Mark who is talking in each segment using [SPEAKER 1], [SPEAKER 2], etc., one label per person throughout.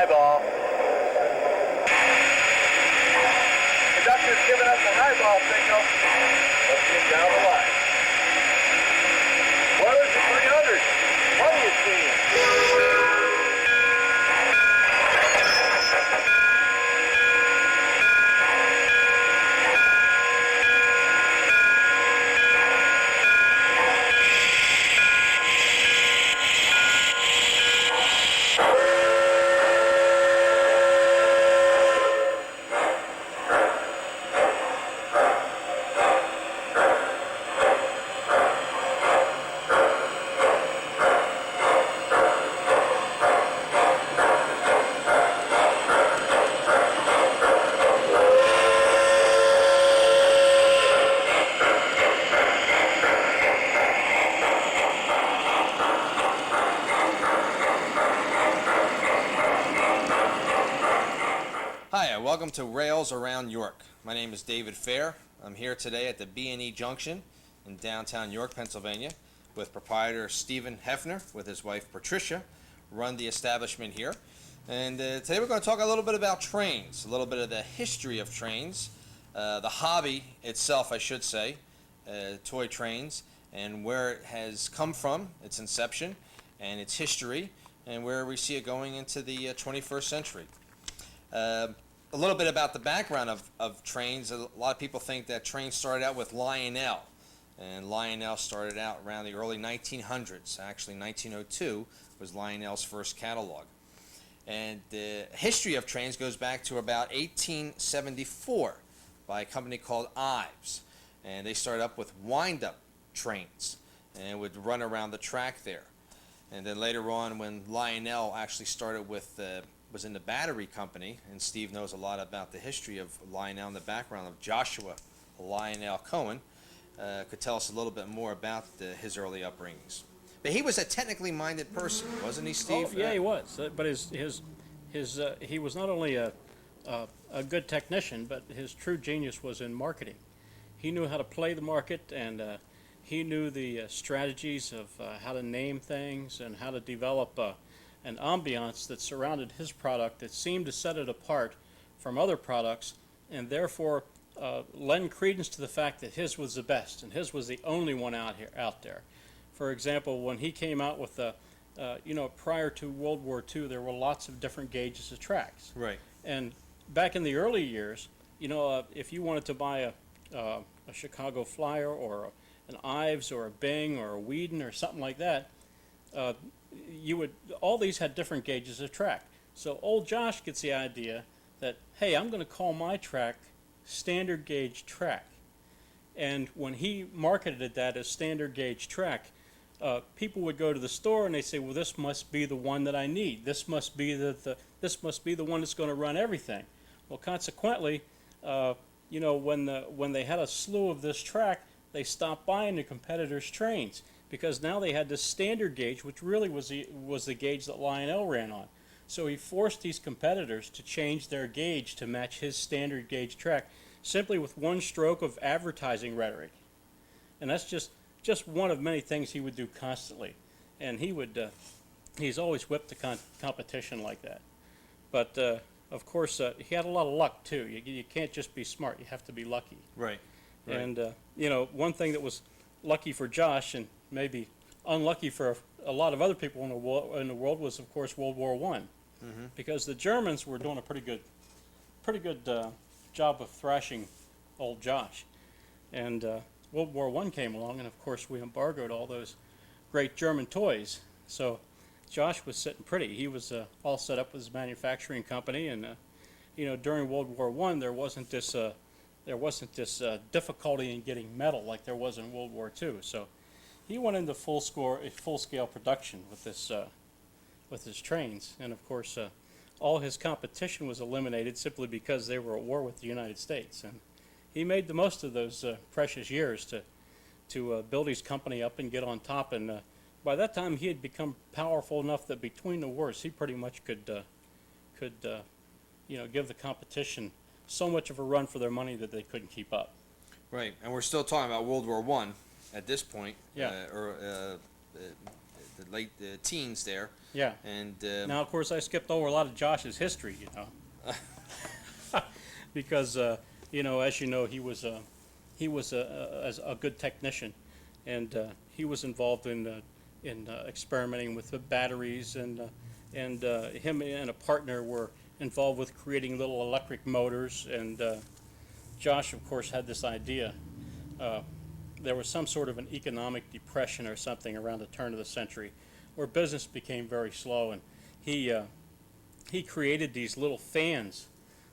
[SPEAKER 1] high ball. Conductor's giving us a high ball signal. Let's get down the line. Boilers at 300. Plenty of steam.
[SPEAKER 2] Hi, welcome to Rails Around York. My name is David Fair. I'm here today at the B&E Junction in downtown York, Pennsylvania, with proprietor Stephen Hefner with his wife Patricia, run the establishment here. And today we're going to talk a little bit about trains, a little bit of the history of trains, the hobby itself, I should say, toy trains, and where it has come from, its inception, and its history, and where we see it going into the 21st century. A little bit about the background of trains. A lot of people think that trains started out with Lionel, and Lionel started out around the early 1900s. Actually, 1902 was Lionel's first catalog. And the history of trains goes back to about 1874 by a company called Ives. And they started up with wind-up trains and would run around the track there. And then later on, when Lionel actually started with was in the battery company, and Steve knows a lot about the history of Lionel and the background of Joshua Lionel Cohen, could tell us a little bit more about his early upbringings. But he was a technically minded person, wasn't he, Steve?
[SPEAKER 3] Oh, yeah, he was. But he was not only a good technician, but his true genius was in marketing. He knew how to play the market, and he knew the strategies of how to name things and how to develop an ambiance that surrounded his product that seemed to set it apart from other products, and therefore lend credence to the fact that his was the best and his was the only one out there. For example, when he came out with the, prior to World War II, there were lots of different gauges of tracks.
[SPEAKER 2] Right.
[SPEAKER 3] And back in the early years, if you wanted to buy a Chicago Flyer or an Ives or a Bing or a Whedon or something like that, all these had different gauges of track. So old Josh gets the idea that, hey, I'm going to call my track standard gauge track. And when he marketed that as standard gauge track, people would go to the store and they say, well, this must be the one that I need. This must be this must be the one that's going to run everything. Well, consequently, when they had a slew of this track, they stopped buying the competitors' trains, because now they had this standard gauge, which really was the gauge that Lionel ran on. So he forced these competitors to change their gauge to match his standard gauge track, simply with one stroke of advertising rhetoric. And that's just one of many things he would do constantly. And he's always whipped the competition like that. But of course, he had a lot of luck too. You can't just be smart, you have to be lucky.
[SPEAKER 2] Right.
[SPEAKER 3] And one thing that was lucky for Josh, and maybe unlucky for a lot of other people in the world, was of course World War I, because the Germans were doing a pretty good job of thrashing old Josh, and World War I came along, and of course we embargoed all those great German toys. So Josh was sitting pretty. He was all set up with his manufacturing company, and during World War I there wasn't this difficulty in getting metal like there was in World War II. So he went into full-scale production with his trains, and of course all his competition was eliminated simply because they were at war with the United States. And he made the most of those precious years to build his company up and get on top. And by that time, he had become powerful enough that between the wars, he pretty much could give the competition so much of a run for their money that they couldn't keep up.
[SPEAKER 2] Right, and we're still talking about World War I at this point.
[SPEAKER 3] Yeah.
[SPEAKER 2] The late teens there.
[SPEAKER 3] Yeah.
[SPEAKER 2] And
[SPEAKER 3] Now, of course, I skipped over a lot of Josh's history, you know, because you know, as you know, he was as a good technician, and he was involved in experimenting with the batteries, and him and a partner were involved with creating little electric motors. And Josh, of course, had this idea. There was some sort of an economic depression or something around the turn of the century, where business became very slow, and he created these little fans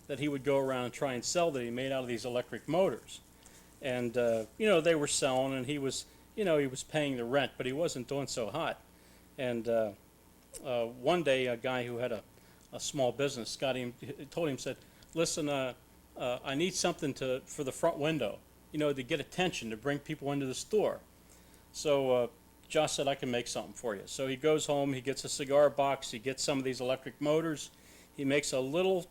[SPEAKER 3] that he would go around and try and sell, that he made out of these electric motors. And you know, they were selling, and he was, you know, he was paying the rent, but he wasn't doing so hot. And one day, a guy who had a small business told him, said, "Listen, I need something for the front window, you know, to get attention, to bring people into the store." So Josh said, "I can make something for you." So he goes home, he gets a cigar box, he gets some of these electric motors, he makes a little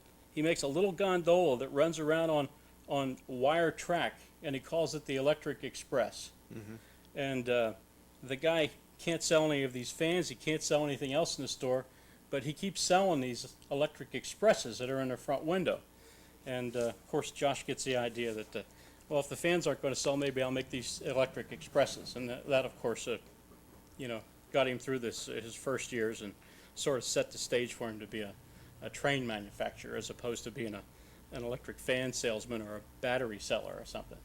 [SPEAKER 3] gondola that runs around on wire track, and he calls it the Electric Express.
[SPEAKER 2] Mm-hmm.
[SPEAKER 3] And the guy can't sell any of these fans, he can't sell anything else in the store, but he keeps selling these Electric Expresses that are in the front window. And of course, Josh gets the idea that, well, if the fans aren't going to sell, maybe I'll make these Electric Expresses. And that of course, you know, got him through his first years, and sort of set the stage for him to be a train manufacturer, as opposed to being an electric fan salesman or a battery seller or something.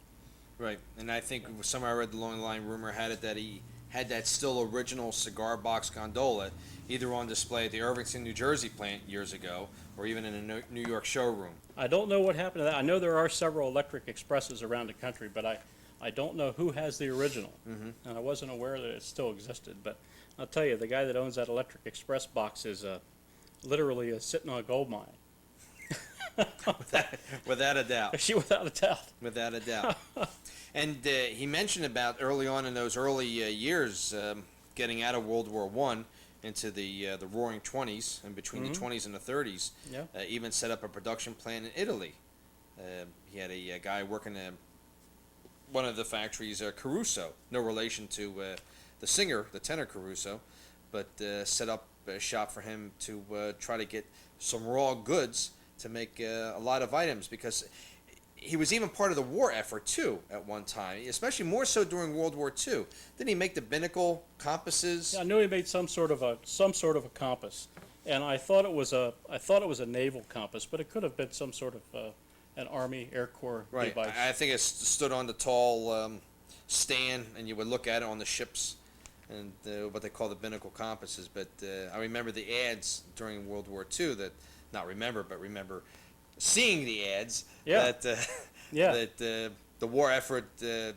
[SPEAKER 2] Right, and I think somewhere I read along the line, rumor had it that he had that still original cigar box gondola either on display at the Irvington, New Jersey plant years ago, or even in a New York showroom.
[SPEAKER 3] I don't know what happened to that. I know there are several Electric Expresses around the country, but I don't know who has the original.
[SPEAKER 2] Mm-hmm.
[SPEAKER 3] And I wasn't aware that it still existed. But I'll tell you, the guy that owns that Electric Express box is literally sitting on a gold mine.
[SPEAKER 2] Without a doubt.
[SPEAKER 3] Without a doubt.
[SPEAKER 2] Without a doubt. And he mentioned about early on in those early years, getting out of World War I into the Roaring '20s, and between the '20s and the '30s,
[SPEAKER 3] Yeah.
[SPEAKER 2] even set up a production plant in Italy. He had a guy working at one of the factories, Caruso, no relation to the singer, the tenor Caruso, but set up a shop for him to try to get some raw goods to make a lot of items, because he was even part of the war effort too at one time, especially more so during World War II. Didn't he make the binnacle compasses?
[SPEAKER 3] Yeah, I knew he made some sort of a compass, and I thought it was a naval compass, but it could have been some sort of an Army Air Corps
[SPEAKER 2] Right.
[SPEAKER 3] device.
[SPEAKER 2] I think it stood on the tall stand, and you would look at it on the ships, and what they call the binnacle compasses. But I remember the ads during World War II remember seeing the ads.
[SPEAKER 3] Yeah.
[SPEAKER 2] That
[SPEAKER 3] Yeah.
[SPEAKER 2] that the war effort, they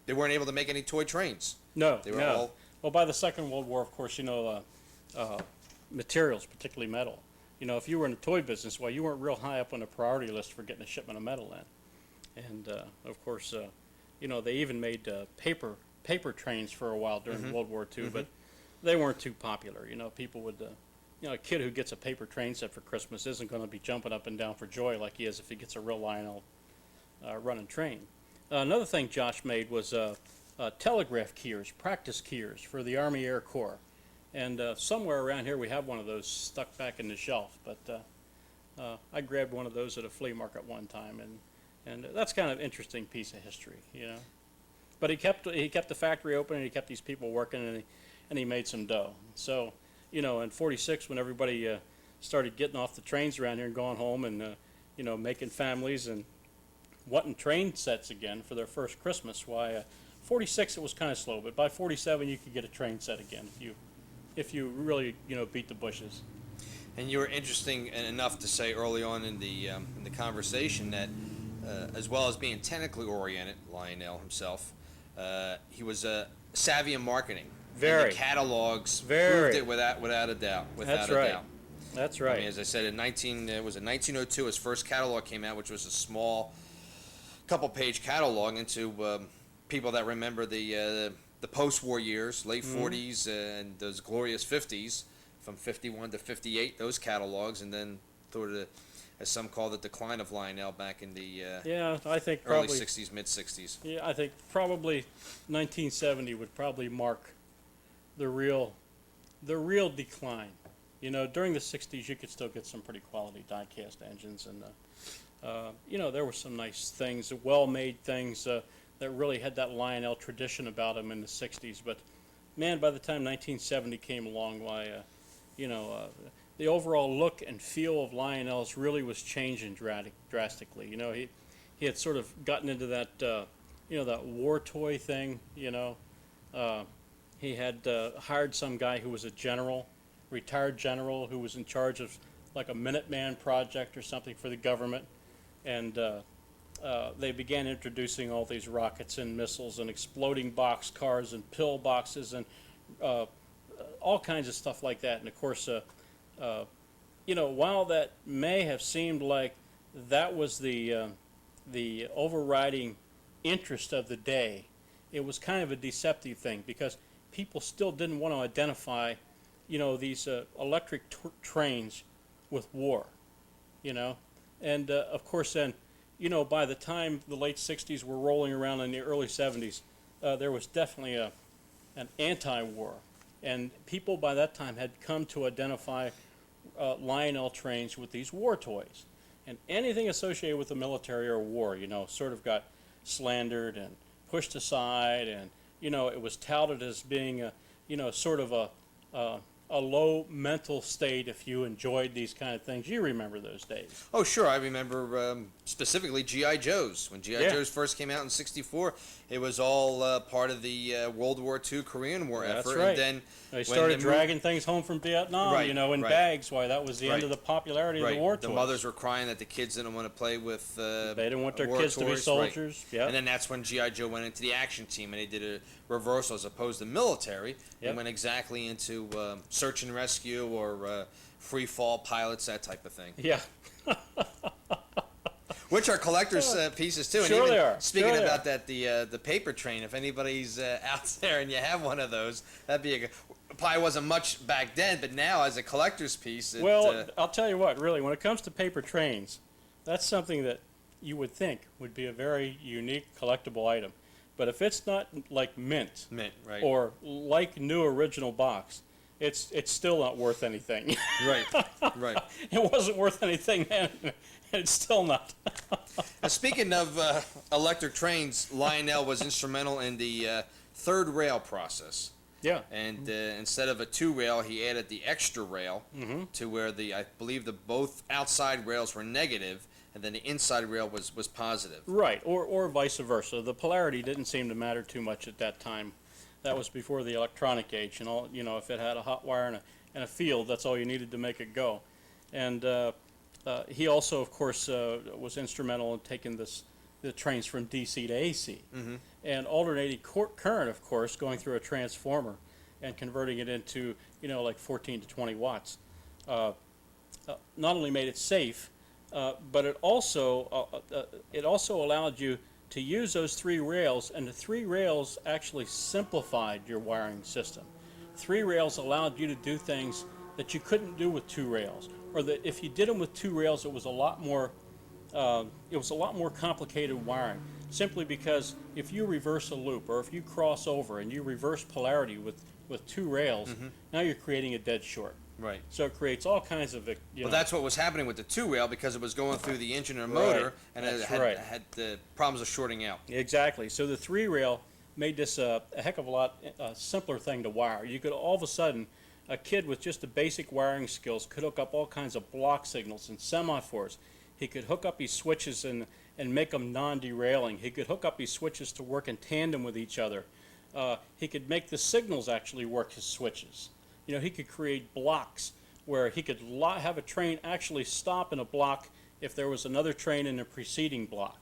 [SPEAKER 2] weren't able to make any toy trains.
[SPEAKER 3] No,
[SPEAKER 2] They were
[SPEAKER 3] no.
[SPEAKER 2] all
[SPEAKER 3] Well, by the Second World War, of course, you know, materials, particularly metal. You know, if you were in the toy business, well, you weren't real high up on the priority list for getting a shipment of metal in. And of course, you know, they even made paper trains for a while during World War II, but they weren't too popular. You know, people would, you know, a kid who gets a paper train set for Christmas isn't going to be jumping up and down for joy like he is if he gets a real Lionel running train. Another thing Josh made was telegraph keyers, practice keyers for the Army Air Corps. And somewhere around here we have one of those stuck back in the shelf, but I grabbed one of those at a flea market one time, and that's kind of an interesting piece of history, you know. But he kept the factory open, and he kept these people working, and he made some dough. So, you know, in '46, when everybody started getting off the trains around here and going home, and you know, making families and wanting train sets again for their first Christmas, why, '46 it was kind of slow, but by '47 you could get a train set again if you really, you know, beat the bushes.
[SPEAKER 2] And you were interesting enough to say early on in the conversation that, as well as being technically oriented, Lionel himself, he was savvy in marketing.
[SPEAKER 3] Very.
[SPEAKER 2] And the catalogs
[SPEAKER 3] Very.
[SPEAKER 2] proved it without a doubt.
[SPEAKER 3] That's
[SPEAKER 2] a
[SPEAKER 3] right.
[SPEAKER 2] doubt.
[SPEAKER 3] That's
[SPEAKER 2] I
[SPEAKER 3] right.
[SPEAKER 2] mean, as I said, in 1902, his first catalog came out, which was a small, couple-page catalog into people that remember the post-war years, late 40s and those glorious 50s, from 51 to 58, those catalogs, and then sort of, as some call the decline of Lionel back in the
[SPEAKER 3] Yeah, I think
[SPEAKER 2] early
[SPEAKER 3] probably.
[SPEAKER 2] 60s, mid-60s.
[SPEAKER 3] Yeah, I think probably 1970 would probably mark the real the real decline. You know, during the 60s, you could still get some pretty quality die-cast engines, and you know, there were some nice things, well-made things that really had that Lionel tradition about them in the 60s. But man, by the time 1970 came along, why, you know, the overall look and feel of Lionel's really was changing drastically. You know, he had sort of gotten into that, you know, that war toy thing. You know, he had hired some guy who was a general, retired general, who was in charge of like a Minuteman project or something for the government, and they began introducing all these rockets and missiles and exploding box cars and pill boxes and all kinds of stuff like that. And of course, you know, while that may have seemed like that was the overriding interest of the day, it was kind of a deceptive thing, because people still didn't want to identify, you know, these electric trains with war, you know. And of course then, you know, by the time the late 60s were rolling around in the early 70s, there was definitely an anti-war. And people by that time had come to identify Lionel trains with these war toys. And anything associated with the military or war, you know, sort of got slandered and pushed aside, and, you know, it was touted as being a, you know, sort of a low mental state if you enjoyed these kind of things. You remember those days.
[SPEAKER 2] Oh, sure. I remember specifically G.I. Joes. When G.I.
[SPEAKER 3] Yeah.
[SPEAKER 2] Joes first came out in '64, it was all part of the World War II Korean War
[SPEAKER 3] That's
[SPEAKER 2] effort.
[SPEAKER 3] right.
[SPEAKER 2] And then
[SPEAKER 3] They
[SPEAKER 2] when
[SPEAKER 3] started
[SPEAKER 2] the
[SPEAKER 3] dragging things home from Vietnam,
[SPEAKER 2] Right,
[SPEAKER 3] you know, in
[SPEAKER 2] right.
[SPEAKER 3] bags. Why, that was the
[SPEAKER 2] Right.
[SPEAKER 3] end of the popularity of
[SPEAKER 2] right,
[SPEAKER 3] the war
[SPEAKER 2] the
[SPEAKER 3] toys.
[SPEAKER 2] mothers were crying that the kids didn't want to play with
[SPEAKER 3] They didn't want their
[SPEAKER 2] war
[SPEAKER 3] kids to be
[SPEAKER 2] toys.
[SPEAKER 3] soldiers.
[SPEAKER 2] Right.
[SPEAKER 3] Yeah.
[SPEAKER 2] And then that's when G.I. Joe went into the action team, and they did a reversal as opposed to military. They
[SPEAKER 3] Yep.
[SPEAKER 2] went exactly into search and rescue or free fall pilots, that type of thing.
[SPEAKER 3] Yeah.
[SPEAKER 2] Which are collector's pieces too. And
[SPEAKER 3] Sure
[SPEAKER 2] even
[SPEAKER 3] they are.
[SPEAKER 2] Speaking
[SPEAKER 3] Sure they
[SPEAKER 2] about that, the paper train. If anybody's out there and you have one of those, that'd be probably wasn't much back then, but now as a collector's piece, it,
[SPEAKER 3] Well, I'll tell you what, really, when it comes to paper trains, that's something that you would think would be a very unique collectible item. But if it's not like mint
[SPEAKER 2] mint, right?
[SPEAKER 3] or like new original box, it's still not worth anything.
[SPEAKER 2] Right, right.
[SPEAKER 3] It wasn't worth anything then, and it's still not.
[SPEAKER 2] Now, speaking of electric trains, Lionel was instrumental in the third rail process.
[SPEAKER 3] Yeah.
[SPEAKER 2] And instead of a 2-rail, he added the extra rail to where I believe both outside rails were negative, and then the inside rail was positive.
[SPEAKER 3] Right, or vice versa. The polarity didn't seem to matter too much at that time. That was before the electronic age, and all, you know, if it had a hot wire and a field, that's all you needed to make it go. And he also, of course, was instrumental in taking the trains from DC to AC, and alternating current, of course, going through a transformer and converting it into, you know, like 14 to 20 watts. Not only made it safe, but it also allowed you to use those 3 rails, and the 3 rails actually simplified your wiring system. 3 rails allowed you to do things that you couldn't do with 2 rails, or that if you did them with 2 rails, it was a lot more complicated wiring. Simply because if you reverse a loop, or if you cross over and you reverse polarity with 2 rails, now you're creating a dead short.
[SPEAKER 2] Right.
[SPEAKER 3] So it creates all kinds of, you
[SPEAKER 2] Well,
[SPEAKER 3] know.
[SPEAKER 2] that's what was happening with the 2-rail, because it was going through the engine or motor,
[SPEAKER 3] Right.
[SPEAKER 2] and it
[SPEAKER 3] That's
[SPEAKER 2] had,
[SPEAKER 3] right.
[SPEAKER 2] had the problems of shorting out.
[SPEAKER 3] Exactly. So the 3-rail made this a heck of a lot simpler thing to wire. You could all of a sudden, a kid with just the basic wiring skills could hook up all kinds of block signals and semaphores. He could hook up his switches and make them non-derailing. He could hook up his switches to work in tandem with each other. He could make the signals actually work his switches. You know, he could create blocks where he could have a train actually stop in a block if there was another train in a preceding block.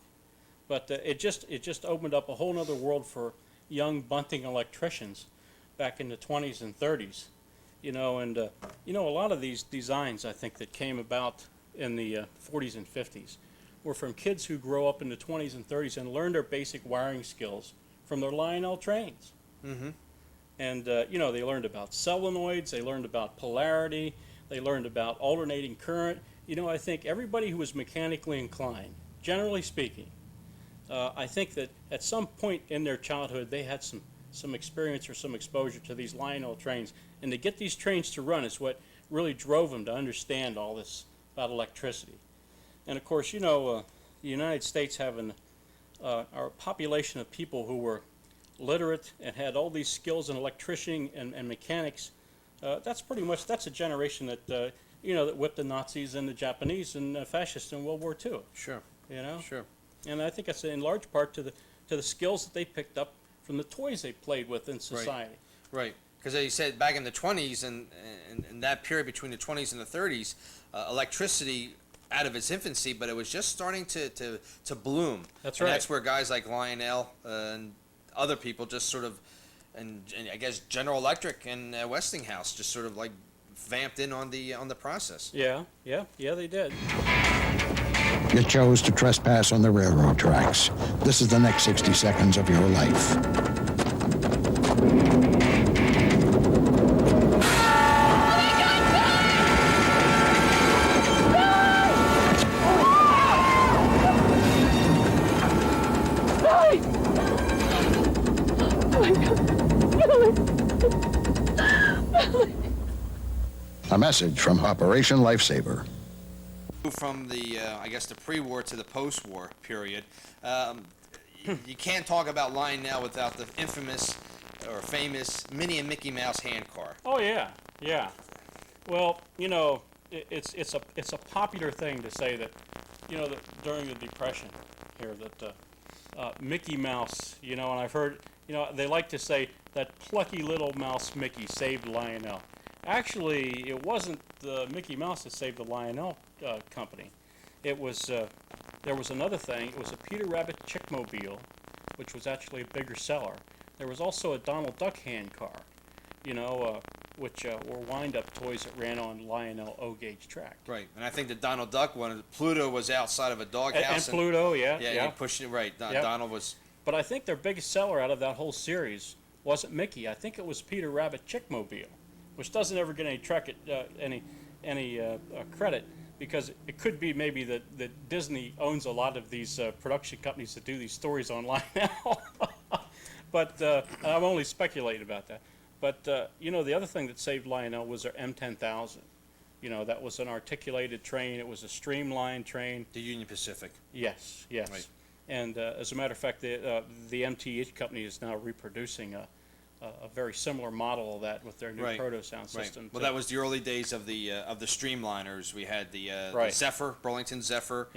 [SPEAKER 3] But it just opened up a whole other world for young bunting electricians back in the 20s and 30s. You know, and you know, a lot of these designs, I think, that came about in the 40s and 50s were from kids who grow up in the 20s and 30s and learned their basic wiring skills from their Lionel trains. And you know, they learned about solenoids, they learned about polarity, they learned about alternating current. You know, I think everybody who was mechanically inclined, generally speaking, I think that at some point in their childhood they had some some experience or some exposure to these Lionel trains. And to get these trains to run is what really drove him to understand all this about electricity. And of course, the United States having our population of people who were literate and had all these skills in electrician and mechanics, that's a generation that that whipped the Nazis and the Japanese and fascists in World War II.
[SPEAKER 2] Sure. Sure.
[SPEAKER 3] And I think that's in large part to the skills that they picked up from the toys they played with in society.
[SPEAKER 2] Right. Because as you said, back in the 20s and that period between the 20s and the 30s, electricity out of its infancy, but it was just starting to bloom.
[SPEAKER 3] That's
[SPEAKER 2] and
[SPEAKER 3] right.
[SPEAKER 2] That's where guys like Lionel and other people just sort of, and I guess General Electric and Westinghouse just sort of like vamped in on the process.
[SPEAKER 3] Yeah, they did.
[SPEAKER 4] You chose to trespass on the railroad tracks. This is the next 60 seconds of your life. A message from Operation Lifesaver.
[SPEAKER 2] From the, I guess, the pre-war to the post-war period, you can't talk about Lionel without the infamous or famous Minnie and Mickey Mouse hand car.
[SPEAKER 3] Oh yeah. Well, it's a popular thing to say that, that during the Depression here that Mickey Mouse, and I've heard, they like to say that plucky little mouse Mickey saved Lionel. Actually, it wasn't the Mickey Mouse that saved the Lionel company. It was there was another thing. It was a Peter Rabbit Chickmobile, which was actually a bigger seller. There was also a Donald Duck hand car, which were wind-up toys that ran on Lionel O-gauge track.
[SPEAKER 2] Right, and I think the Donald Duck one, Pluto was outside of a doghouse.
[SPEAKER 3] And Pluto,
[SPEAKER 2] yeah, you pushed it right.
[SPEAKER 3] Yep.
[SPEAKER 2] Donald was.
[SPEAKER 3] But I think their biggest seller out of that whole series wasn't Mickey. I think it was Peter Rabbit Chickmobile, which doesn't ever get any credit, because it could be maybe that Disney owns a lot of these production companies that do these stories online now. But I'm only speculating about that. But the other thing that saved Lionel was their M10,000. That was an articulated train. It was a streamlined train.
[SPEAKER 2] The Union Pacific.
[SPEAKER 3] Yes.
[SPEAKER 2] Right.
[SPEAKER 3] And as a matter of fact, the MTH company is now reproducing a very similar model of that with their new proto sound system.
[SPEAKER 2] Well, that was the early days of the streamliners. We had the Zephyr, Burlington Zephyr,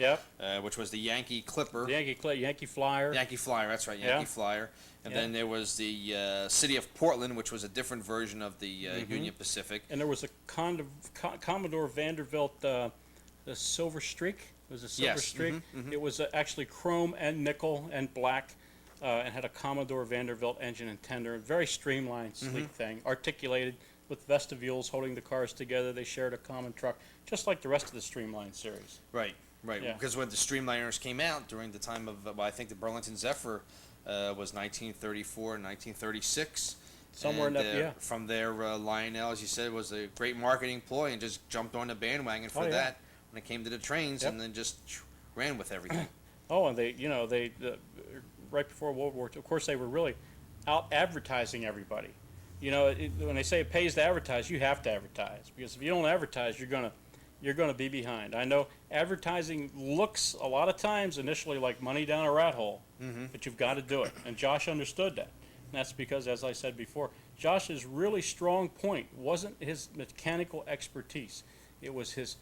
[SPEAKER 2] which was the Yankee Clipper.
[SPEAKER 3] The Yankee Flyer.
[SPEAKER 2] Yankee Flyer, that's right, Yankee Flyer. And then there was the City of Portland, which was a different version of the Union Pacific.
[SPEAKER 3] And there was a Commodore Vanderbilt the Silver Streak. It was a Silver Streak. It was actually chrome and nickel and black. And had a Commodore Vanderbilt engine and tender. Very streamlined, sleek thing. Articulated with vestibules holding the cars together. They shared a common truck, just like the rest of the Streamline series.
[SPEAKER 2] Right.
[SPEAKER 3] Yeah.
[SPEAKER 2] Because when the Streamliners came out during the time of, I think the Burlington Zephyr was 1934, 1936.
[SPEAKER 3] Somewhere in that,
[SPEAKER 2] From there, Lionel, as you said, was a great marketing ploy and just jumped on the bandwagon for that when it came to the trains, and then just ran with everything.
[SPEAKER 3] Oh, and they right before World War II, of course, they were really out advertising everybody. When they say it pays to advertise, you have to advertise, because if you don't advertise, you're gonna be behind. I know advertising looks a lot of times initially like money down a rat hole, but you've got to do it. And Josh understood that. And that's because, as I said before, Josh's really strong point wasn't his mechanical expertise. It was his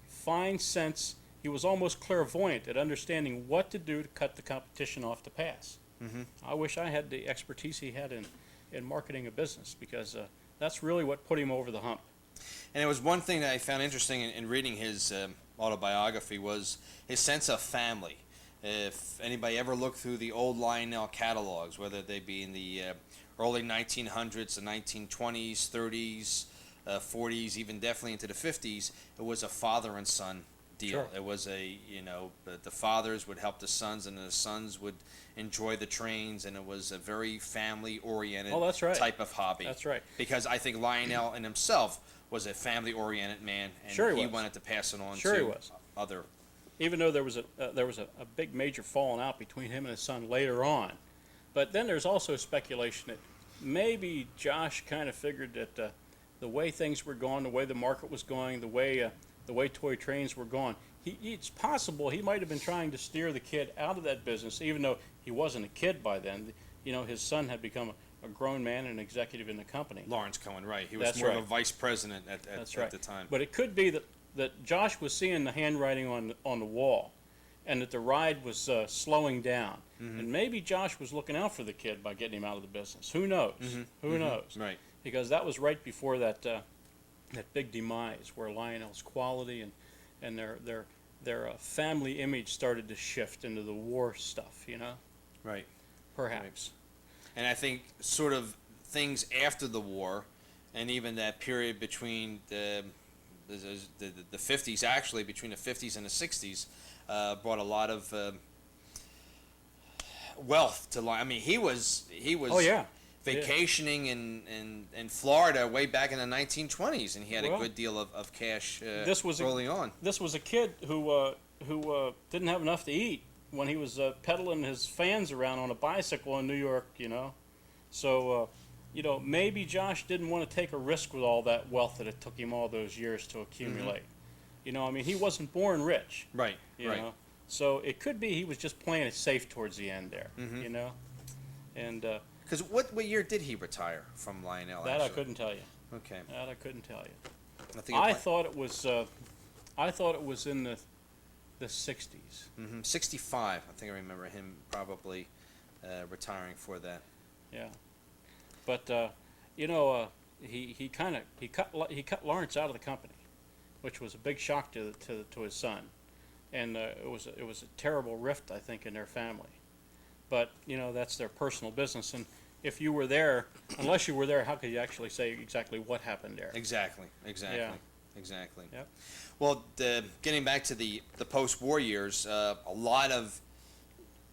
[SPEAKER 3] fine sense. He was almost clairvoyant at understanding what to do to cut the competition off the pass. I wish I had the expertise he had in marketing a business, because that's really what put him over the hump.
[SPEAKER 2] And it was one thing that I found interesting in reading his autobiography was his sense of family. If anybody ever looked through the old Lionel catalogs, whether they be in the early 1900s, the 1920s, 30s, 40s, even definitely into the 50s, it was a father and son deal.
[SPEAKER 3] Sure.
[SPEAKER 2] It was the fathers would help the sons, and the sons would enjoy the trains, and it was a very family-oriented type of hobby.
[SPEAKER 3] That's right.
[SPEAKER 2] Because I think Lionel in himself was a family-oriented man, and he wanted to pass it on to other.
[SPEAKER 3] Even though there was a big major falling out between him and his son later on, But then there's also speculation that maybe Josh kind of figured that the way things were going, the way the market was going, the way toy trains were going, it's possible he might have been trying to steer the kid out of that business, even though he wasn't a kid by then. You know, his son had become a grown man and an executive in the company.
[SPEAKER 2] Lawrence Cohen, right? He was
[SPEAKER 3] That's
[SPEAKER 2] more of
[SPEAKER 3] right.
[SPEAKER 2] a vice president at
[SPEAKER 3] right.
[SPEAKER 2] the time.
[SPEAKER 3] But it could be that Josh was seeing the handwriting on the wall, and that the ride was slowing down. And maybe Josh was looking out for the kid by getting him out of the business. Who knows? Who knows?
[SPEAKER 2] Right.
[SPEAKER 3] Because that was right before that big demise where Lionel's quality and their family image started to shift into the war stuff. You know,
[SPEAKER 2] Right.
[SPEAKER 3] perhaps.
[SPEAKER 2] And I think sort of things after the war, and even that period between the 50s, actually between the 50s and the 60s, brought a lot of wealth to life. I mean, he was
[SPEAKER 3] Oh yeah.
[SPEAKER 2] vacationing in Florida way back in the 1920s, and he had a
[SPEAKER 3] Well,
[SPEAKER 2] good deal of cash
[SPEAKER 3] this was
[SPEAKER 2] early on.
[SPEAKER 3] This was a kid who didn't have enough to eat when he was peddling his fans around on a bicycle in New York, you know. So, you know, maybe Josh didn't want to take a risk with all that wealth that it took him all those years to accumulate. You know, I mean, he wasn't born rich,
[SPEAKER 2] Right.
[SPEAKER 3] you
[SPEAKER 2] right.
[SPEAKER 3] know. So it could be he was just playing it safe towards the end there, you know. And
[SPEAKER 2] Because what year did he retire from Lionel?
[SPEAKER 3] that I
[SPEAKER 2] actually?
[SPEAKER 3] couldn't tell you.
[SPEAKER 2] Okay.
[SPEAKER 3] That I couldn't tell you.
[SPEAKER 2] I think
[SPEAKER 3] I thought it was in the 60s.
[SPEAKER 2] 65. I think I remember him probably retiring for that.
[SPEAKER 3] Yeah, but you know, he cut Lawrence out of the company, which was a big shock to his son, and it was a terrible rift, I think, in their family. But you know, that's their personal business, and if you were there, unless you were there, how could you actually say exactly what happened there?
[SPEAKER 2] Exactly.
[SPEAKER 3] Yeah.
[SPEAKER 2] Exactly.
[SPEAKER 3] Yep.
[SPEAKER 2] Well, getting back to the post-war years, a lot of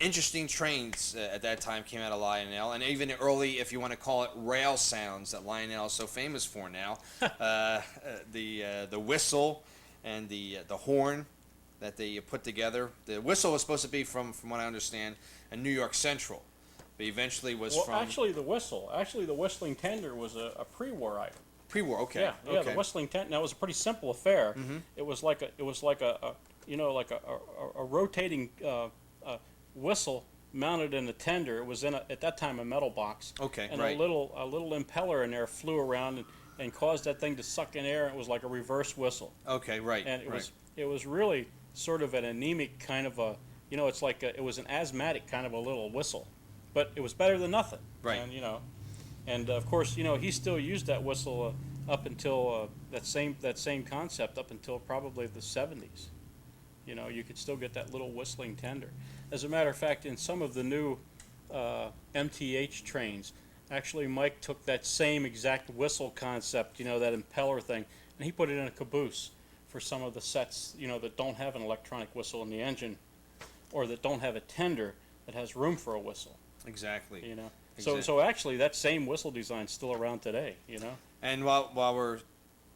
[SPEAKER 2] interesting trains at that time came out of Lionel, and even early, if you want to call it, rail sounds that Lionel is so famous for now. The whistle and the horn that they put together. The whistle was supposed to be from what I understand, a New York Central, but eventually was
[SPEAKER 3] Well,
[SPEAKER 2] from
[SPEAKER 3] actually, the whistling tender was a pre-war item.
[SPEAKER 2] pre-war. Okay.
[SPEAKER 3] Yeah, yeah.
[SPEAKER 2] Okay.
[SPEAKER 3] The whistling tent. Now it was a pretty simple affair. It was like a rotating whistle mounted in a tender. It was at that time a metal box.
[SPEAKER 2] Okay,
[SPEAKER 3] And
[SPEAKER 2] right.
[SPEAKER 3] a little impeller in there flew around and caused that thing to suck in air. It was like a reverse whistle,
[SPEAKER 2] Okay. Right.
[SPEAKER 3] and
[SPEAKER 2] right.
[SPEAKER 3] it was really sort of an anemic kind of a, you know, it's like it was an asthmatic kind of a little whistle, but it was better than nothing.
[SPEAKER 2] Right.
[SPEAKER 3] And you know. And of course, you know, he still used that whistle up until that same concept up until probably the 70s. You know, you could still get that little whistling tender. As a matter of fact, in some of the new MTH trains, actually Mike took that same exact whistle concept, you know, that impeller thing, and he put it in a caboose for some of the sets, you know, that don't have an electronic whistle in the engine, or that don't have a tender that has room for a whistle.
[SPEAKER 2] Exactly.
[SPEAKER 3] You know.
[SPEAKER 2] Exactly.
[SPEAKER 3] So actually, that same whistle design's still around today. You know.
[SPEAKER 2] And while we're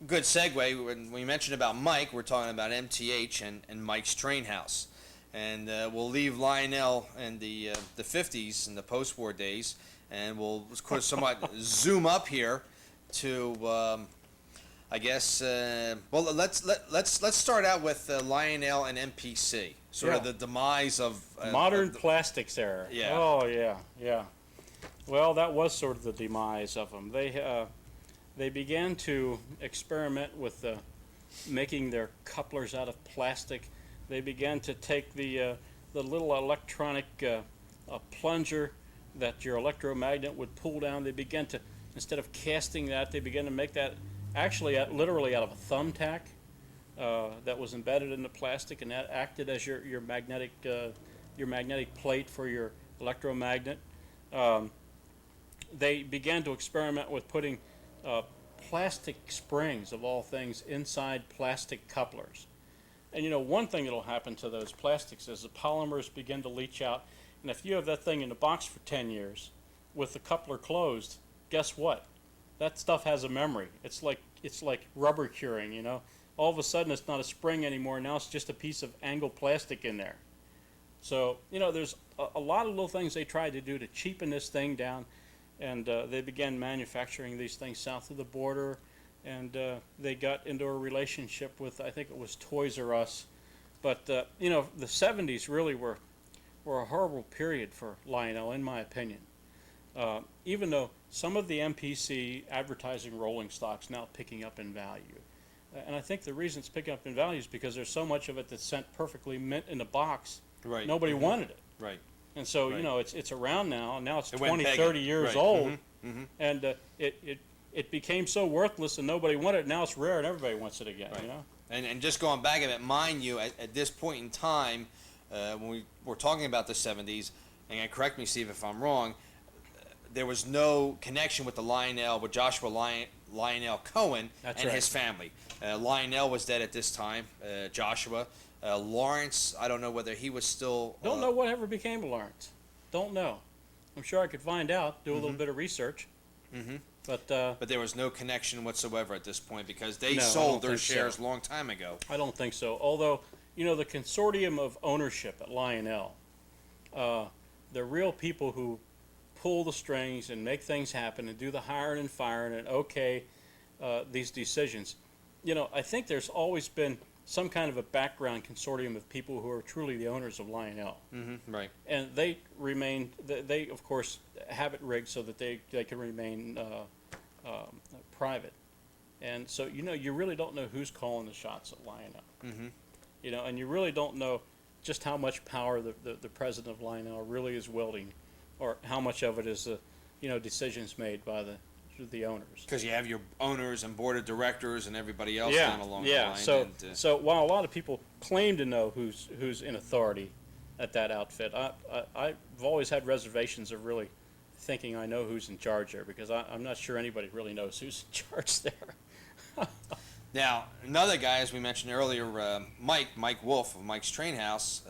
[SPEAKER 2] good segue, when we mentioned about Mike, we're talking about MTH and Mike's Train House, and we'll leave Lionel in the 50s and the post-war days, and we'll of course somewhat zoom up here to I guess well let's start out with Lionel and MPC, sort of
[SPEAKER 3] Yeah.
[SPEAKER 2] the demise of
[SPEAKER 3] Modern plastics era.
[SPEAKER 2] Yeah.
[SPEAKER 3] Oh yeah, yeah. Well, that was sort of the demise of them. They began to experiment with making their couplers out of plastic. They began to take the little electronic plunger that your electromagnet would pull down. They began to, instead of casting that, they began to make that actually literally out of a thumbtack that was embedded in the plastic, and that acted as your magnetic plate for your electromagnet. They began to experiment with putting plastic springs, of all things, inside plastic couplers. And you know, one thing that'll happen to those plastics is the polymers begin to leach out. And if you have that thing in a box for 10 years with the coupler closed, guess what? That stuff has a memory. It's like rubber curing, you know. All of a sudden, it's not a spring anymore. Now it's just a piece of angled plastic in there. So, there's a lot of little things they tried to do to cheapen this thing down, and they began manufacturing these things south of the border, and they got into a relationship with, I think it was Toys R Us. But, the 70s really were a horrible period for Lionel, in my opinion. Even though some of the MPC advertising rolling stock's now picking up in value. And I think the reason it's picking up in value is because there's so much of it that's sent perfectly mint in a box.
[SPEAKER 2] Right.
[SPEAKER 3] Nobody wanted it.
[SPEAKER 2] Right.
[SPEAKER 3] And so,
[SPEAKER 2] Right.
[SPEAKER 3] it's around now, and now it's
[SPEAKER 2] It went
[SPEAKER 3] 20,
[SPEAKER 2] pagan.
[SPEAKER 3] 30 years
[SPEAKER 2] Right.
[SPEAKER 3] old,
[SPEAKER 2] Mhm.
[SPEAKER 3] and it became so worthless and nobody wanted it. Now it's rare and everybody wants it again,
[SPEAKER 2] Right.
[SPEAKER 3] you know?
[SPEAKER 2] And just going back a bit, mind you, at this point in time, when we were talking about the 70s, and correct me, Steve, if I'm wrong, there was no connection with with Joshua Lionel Cohen
[SPEAKER 3] That's
[SPEAKER 2] and
[SPEAKER 3] right.
[SPEAKER 2] his family. Lionel was dead at this time. Joshua. Lawrence, I don't know whether he was still.
[SPEAKER 3] Don't know whatever became of Lawrence. Don't know. I'm sure I could find out, do a little bit of research.
[SPEAKER 2] Mm-hmm.
[SPEAKER 3] But
[SPEAKER 2] But there was no connection whatsoever at this point because they
[SPEAKER 3] No, I
[SPEAKER 2] sold
[SPEAKER 3] don't
[SPEAKER 2] their
[SPEAKER 3] think so.
[SPEAKER 2] shares a long time ago.
[SPEAKER 3] I don't think so. Although, the consortium of ownership at Lionel, the real people who pull the strings and make things happen and do the hiring and firing and these decisions, I think there's always been some kind of a background consortium of people who are truly the owners of Lionel.
[SPEAKER 2] Mm-hmm. Right.
[SPEAKER 3] And they remain, they of course have it rigged so that they can remain private. And so, you really don't know who's calling the shots at Lionel.
[SPEAKER 2] Mm-hmm.
[SPEAKER 3] And you really don't know just how much power the president of Lionel really is wielding, or how much of it is decisions made by the owners.
[SPEAKER 2] Because you have your owners and board of directors and everybody else down along the line.
[SPEAKER 3] So,
[SPEAKER 2] and,
[SPEAKER 3] so while a lot of people claim to know who's in authority at that outfit, I've always had reservations of really thinking I know who's in charge there, because I'm not sure anybody really knows who's in charge there.
[SPEAKER 2] Now, another guy, as we mentioned earlier, Mike Wolf of Mike's Train House,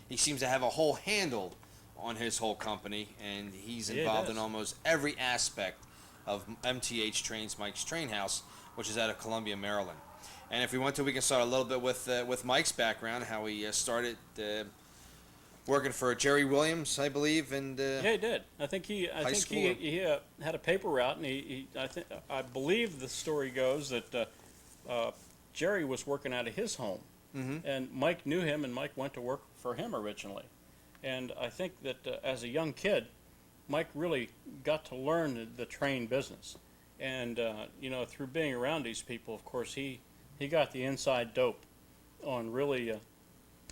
[SPEAKER 2] he seems to have a whole handle on his whole company, and he's
[SPEAKER 3] Yeah, he
[SPEAKER 2] involved in
[SPEAKER 3] does.
[SPEAKER 2] almost every aspect of MTH Trains, Mike's Train House, which is out of Columbia, Maryland. And if we want to, we can start a little bit with Mike's background, how he started working for Jerry Williams, I believe, and
[SPEAKER 3] Yeah, he did. I think he
[SPEAKER 2] school.
[SPEAKER 3] he had a paper route, and I believe the story goes that Jerry was working out of his home, and Mike knew him, and Mike went to work for him originally. And I think that as a young kid, Mike really got to learn the train business, and through being around these people, of course, he got the inside dope on really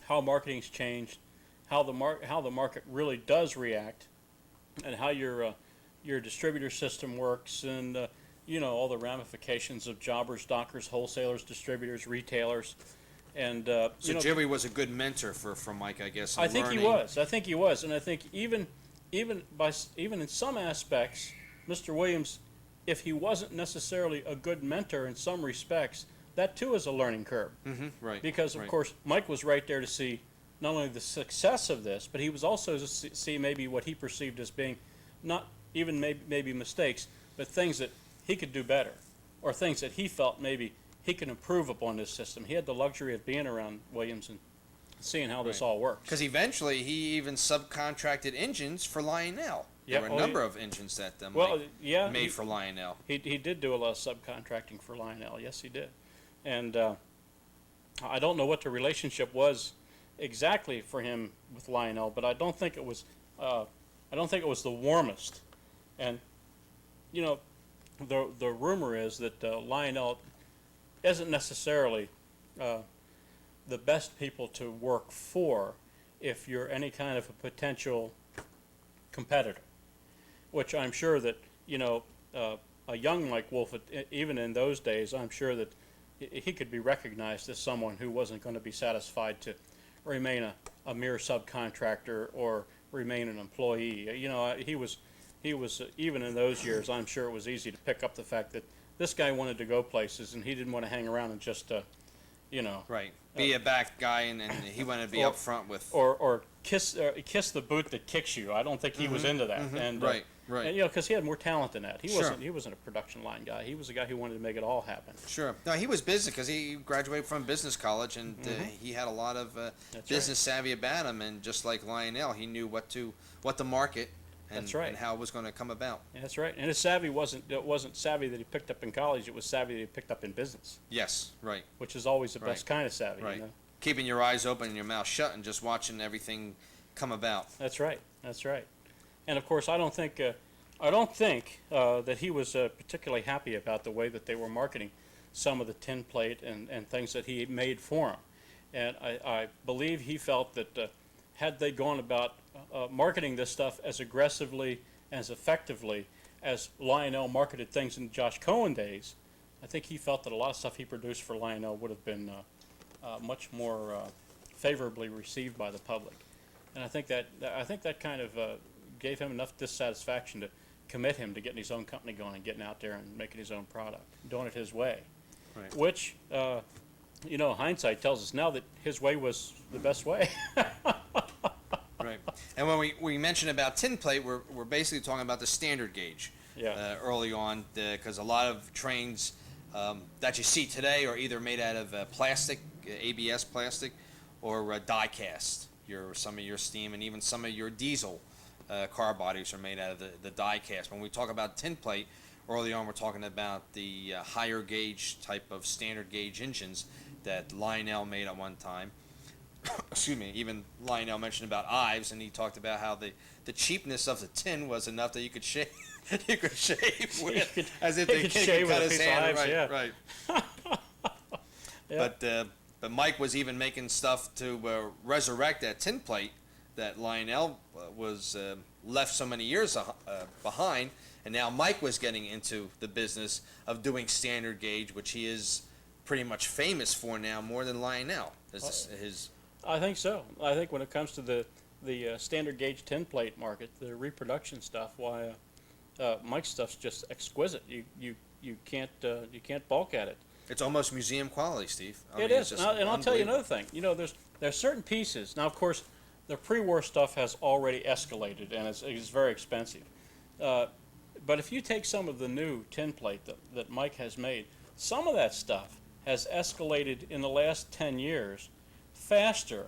[SPEAKER 3] how marketing's changed, how the market really does react, and how your distributor system works, and all the ramifications of jobbers, dockers, wholesalers, distributors, retailers, and
[SPEAKER 2] so Jerry was a good mentor for Mike, I guess. In
[SPEAKER 3] I think he
[SPEAKER 2] learning.
[SPEAKER 3] was. I think he was, and I think even in some aspects, Mr. Williams, if he wasn't necessarily a good mentor in some respects, that too is a learning curve.
[SPEAKER 2] Right.
[SPEAKER 3] Because of
[SPEAKER 2] right.
[SPEAKER 3] course Mike was right there to see not only the success of this, but he was also to see maybe what he perceived as being not even maybe mistakes, but things that he could do better, or things that he felt maybe he could improve upon this system. He had the luxury of being around Williams and seeing how this
[SPEAKER 2] Right.
[SPEAKER 3] all works.
[SPEAKER 2] Because eventually he even subcontracted engines for Lionel.
[SPEAKER 3] Yeah,
[SPEAKER 2] There were a number of engines that Mike made for Lionel.
[SPEAKER 3] He did do a lot of subcontracting for Lionel. Yes, he did. And I don't know what the relationship was exactly for him with Lionel, but I don't think it was the warmest. And the rumor is that Lionel isn't necessarily the best people to work for if you're any kind of a potential competitor, which I'm sure that a young Mike Wolf, even in those days, I'm sure that he could be recognized as someone who wasn't going to be satisfied to remain a mere subcontractor or remain an employee. He was even in those years, I'm sure it was easy to pick up the fact that this guy wanted to go places and he didn't want to hang around and just
[SPEAKER 2] Right. Be a back guy, and he wanted to be
[SPEAKER 3] Or-
[SPEAKER 2] up front with.
[SPEAKER 3] or kiss the boot that kicks you. I don't think he was into that. And
[SPEAKER 2] Right. Right.
[SPEAKER 3] And because he had more talent than that.
[SPEAKER 2] Sure.
[SPEAKER 3] He wasn't a production line guy. He was a guy who wanted to make it all happen.
[SPEAKER 2] Sure. No, he was busy because he graduated from business college, and he had a lot of business savvy about him. And just like Lionel, he knew what to market and,
[SPEAKER 3] That's right.
[SPEAKER 2] and how it was going to come about.
[SPEAKER 3] Yeah, that's right. And his savvy wasn't savvy that he picked up in college. It was savvy that he picked up in business,
[SPEAKER 2] Yes. Right.
[SPEAKER 3] which is always the
[SPEAKER 2] Right.
[SPEAKER 3] best kind of savvy.
[SPEAKER 2] Right.
[SPEAKER 3] You know?
[SPEAKER 2] Keeping your eyes open and your mouth shut, and just watching everything come about.
[SPEAKER 3] That's right. That's right. And of course, I don't think that he was particularly happy about the way that they were marketing some of the tin plate and things that he made for him. And I believe he felt that had they gone about marketing this stuff as aggressively, as effectively as Lionel marketed things in Josh Cohen days, I think he felt that a lot of stuff he produced for Lionel would have been much more favorably received by the public. And I think that kind of gave him enough dissatisfaction to commit him to getting his own company going and getting out there and making his own product, doing it his way.
[SPEAKER 2] Right.
[SPEAKER 3] Which, hindsight tells us now that his way was the best way.
[SPEAKER 2] Right. And when we mention about tin plate, we're basically talking about the standard gauge.
[SPEAKER 3] Yeah.
[SPEAKER 2] Early on, because a lot of trains that you see today are either made out of plastic, ABS plastic, or die cast. Some of your steam and even some of your diesel car bodies are made out of the die cast. When we talk about tin plate, early on we're talking about the higher gauge type of standard gauge engines that Lionel made at one time. Excuse me. Even Lionel mentioned about Ives, and he talked about how the cheapness of the tin was enough that you could shave. You could shave with, as if they could cut his hand. Right,
[SPEAKER 3] yeah.
[SPEAKER 2] right.
[SPEAKER 3] Yeah.
[SPEAKER 2] But Mike was even making stuff to resurrect that tin plate that Lionel was left so many years behind, and now Mike was getting into the business of doing standard gauge, which he is pretty much famous for now, more than Lionel.
[SPEAKER 3] I think so. I think when it comes to the standard gauge tin plate market, the reproduction stuff, why Mike's stuff's just exquisite. You can't balk at it.
[SPEAKER 2] It's almost museum quality, Steve.
[SPEAKER 3] It is, and I'll tell you another thing. There's certain pieces. Now, of course, the pre-war stuff has already escalated, and it's very expensive. But if you take some of the new tin plate that Mike has made, some of that stuff has escalated in the last 10 years faster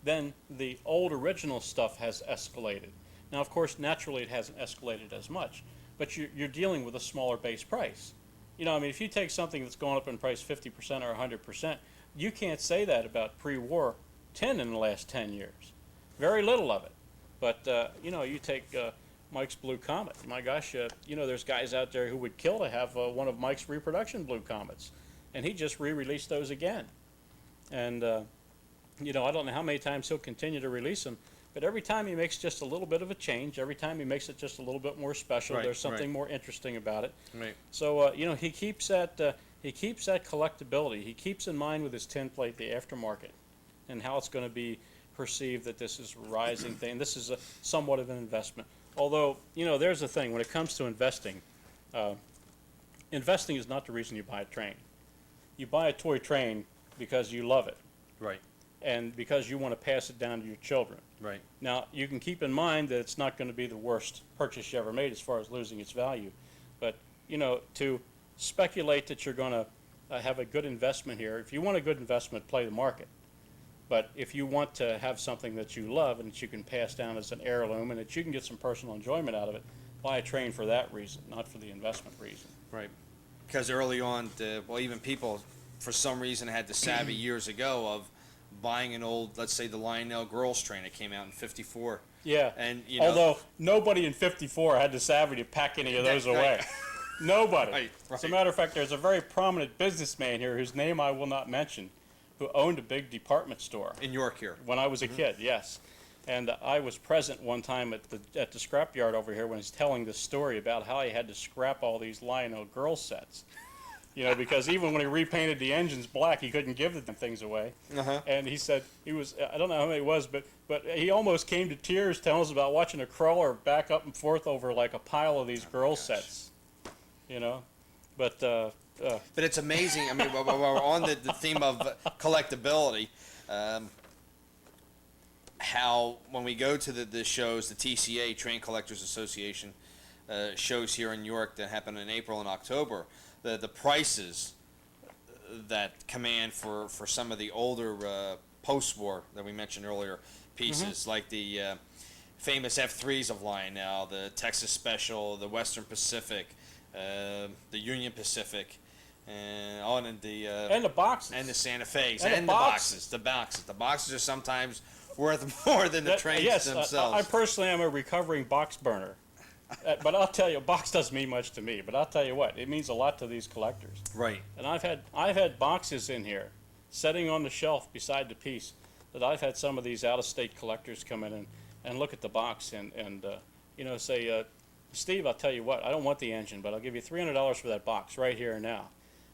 [SPEAKER 3] than the old original stuff has escalated. Now, of course, naturally it hasn't escalated as much, but you're dealing with a smaller base price. If you take something that's gone up in price 50% or 100%, you can't say that about pre-war tin in the last 10 years. Very little of it. But, you take Mike's Blue Comet. My gosh, there's guys out there who would kill to have one of Mike's reproduction Blue Comets. And he just re-released those again. And, I don't know how many times he'll continue to release them. But every time he makes just a little bit of a change, every time he makes it just a little bit more special,
[SPEAKER 2] Right,
[SPEAKER 3] there's something
[SPEAKER 2] right.
[SPEAKER 3] more interesting about it.
[SPEAKER 2] Right.
[SPEAKER 3] So he keeps that collectability. He keeps in mind with his tin plate the aftermarket and how it's going to be perceived that this is a rising thing. This is somewhat of an investment. Although there's the thing when it comes to investing. Investing is not the reason you buy a train. You buy a toy train because you love it
[SPEAKER 2] Right.
[SPEAKER 3] and because you want to pass it down to your children.
[SPEAKER 2] Right.
[SPEAKER 3] Now, you can keep in mind that it's not going to be the worst purchase you ever made as far as losing its value. But, to speculate that you're going to have a good investment here, if you want a good investment, play the market. But if you want to have something that you love and that you can pass down as an heirloom and that you can get some personal enjoyment out of it, buy a train for that reason, not for the investment reason.
[SPEAKER 2] Right. Because early on, even people, for some reason, had the savvy years ago of buying an old, let's say, the Lionel Girls train that came out in '54.
[SPEAKER 3] Yeah.
[SPEAKER 2] And
[SPEAKER 3] although nobody in '54 had the savvy to pack any of those away.
[SPEAKER 2] Right.
[SPEAKER 3] Nobody.
[SPEAKER 2] Right,
[SPEAKER 3] As a
[SPEAKER 2] right.
[SPEAKER 3] matter of fact, there's a very prominent businessman here whose name I will not mention, who owned a big department store
[SPEAKER 2] in York here.
[SPEAKER 3] when I was a kid. Yes. And I was present one time at the scrapyard over here when he's telling this story about how he had to scrap all these Lionel Girl sets. Because even when he repainted the engines black, he couldn't give them things away.
[SPEAKER 2] Uh-huh.
[SPEAKER 3] And he said I don't know how many it was, but he almost came to tears telling us about watching a crawler back up and forth over like a pile of these girl sets. But
[SPEAKER 2] But it's amazing. I mean, while we're on the theme of collectability, how when we go to the shows, the TCA, Train Collectors Association, shows here in York that happen in April and October, the prices that command for some of the older post-war that we mentioned earlier pieces, like the famous F3s of Lionel, the Texas Special, the Western Pacific, the Union Pacific, and
[SPEAKER 3] the boxes.
[SPEAKER 2] and the Santa Fe's,
[SPEAKER 3] And the
[SPEAKER 2] and the
[SPEAKER 3] boxes.
[SPEAKER 2] boxes. The boxes are sometimes worth more than the trains
[SPEAKER 3] Yes,
[SPEAKER 2] themselves.
[SPEAKER 3] I personally am a recovering box burner. But I'll tell you, a box doesn't mean much to me. But I'll tell you what, it means a lot to these collectors.
[SPEAKER 2] Right.
[SPEAKER 3] And I've had boxes in here, sitting on the shelf beside the piece, that I've had some of these out-of-state collectors come in and look at the box and say, Steve, I'll tell you what, I don't want the engine, but I'll give you $300 for that box right here and now.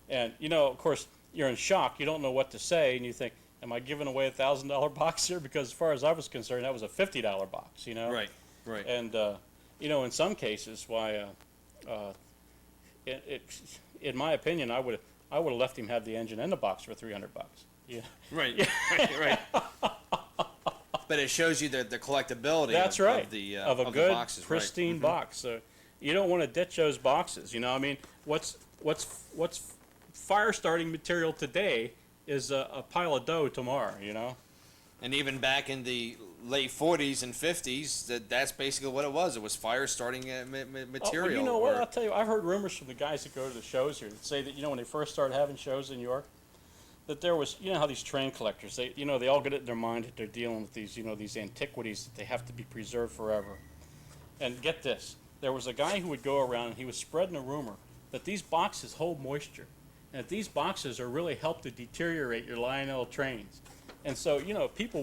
[SPEAKER 3] And of course, you're in shock. You don't know what to say, and you think, am I giving away $1,000 box here? Because as far as I was concerned, that was a $50 box.
[SPEAKER 2] Right. Right.
[SPEAKER 3] And in some cases, why, in my opinion, I would have left him have the engine and the box for $300. Yeah.
[SPEAKER 2] Right. Right. But it shows you the collectability.
[SPEAKER 3] That's
[SPEAKER 2] of,
[SPEAKER 3] right.
[SPEAKER 2] of
[SPEAKER 3] a
[SPEAKER 2] the
[SPEAKER 3] good,
[SPEAKER 2] boxes,
[SPEAKER 3] pristine
[SPEAKER 2] right.
[SPEAKER 3] box. So you don't want to ditch those boxes. I mean, what's fire starting material today is a pile of dough tomorrow.
[SPEAKER 2] And even back in the late 40s and 50s, that's basically what it was. It was fire starting material.
[SPEAKER 3] Well, you know what? I'll tell you, I've heard rumors from the guys that go to the shows here that say that when they first started having shows in New York, that there was, how these train collectors, they all get it in their mind that they're dealing with these, these antiquities that they have to be preserved forever. And get this, there was a guy who would go around and he was spreading a rumor that these boxes hold moisture, and that these boxes are really help to deteriorate your Lionel trains. And so, people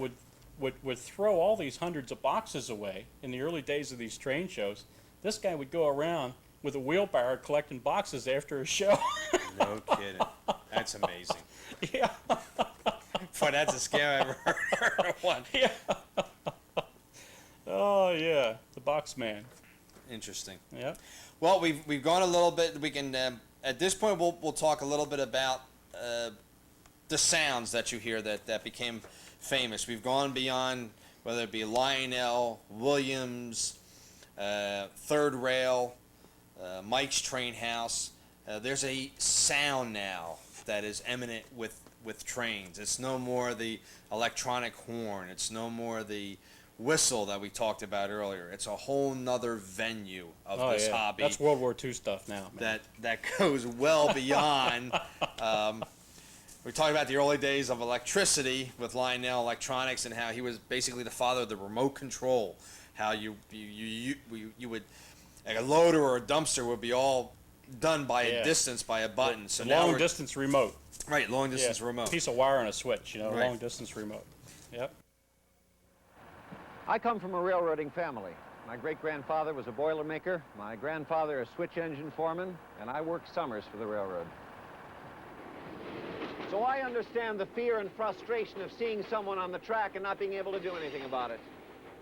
[SPEAKER 3] would throw all these hundreds of boxes away in the early days of these train shows. This guy would go around with a wheelbarrow collecting boxes after a show.
[SPEAKER 2] No kidding. That's amazing.
[SPEAKER 3] Yeah.
[SPEAKER 2] Boy, that's a scare I've ever heard of one.
[SPEAKER 3] Yeah. Oh yeah, the box man.
[SPEAKER 2] Interesting.
[SPEAKER 3] Yeah.
[SPEAKER 2] Well, we've gone a little bit. We can at this point we'll talk a little bit about the sounds that you hear that became famous. We've gone beyond whether it be Lionel, Williams, Third Rail, Mike's Train House. There's a sound now that is eminent with trains. It's no more the electronic horn. It's no more the whistle that we talked about earlier. It's a whole nother venue of this hobby.
[SPEAKER 3] That's World War II stuff now, man.
[SPEAKER 2] That goes well beyond. We talked about the early days of electricity with Lionel Electronics and how he was basically the father of the remote control. How you would, like a loader or a dumpster would be all done by a distance, by a button. So now
[SPEAKER 3] long distance remote.
[SPEAKER 2] Right, long distance remote.
[SPEAKER 3] Piece of wire and a switch,
[SPEAKER 2] Right.
[SPEAKER 3] long distance remote. Yep.
[SPEAKER 5] I come from a railroading family. My great-grandfather was a boilermaker, my grandfather a switch engine foreman, and I worked summers for the railroad. So I understand the fear and frustration of seeing someone on the track and not being able to do anything about it.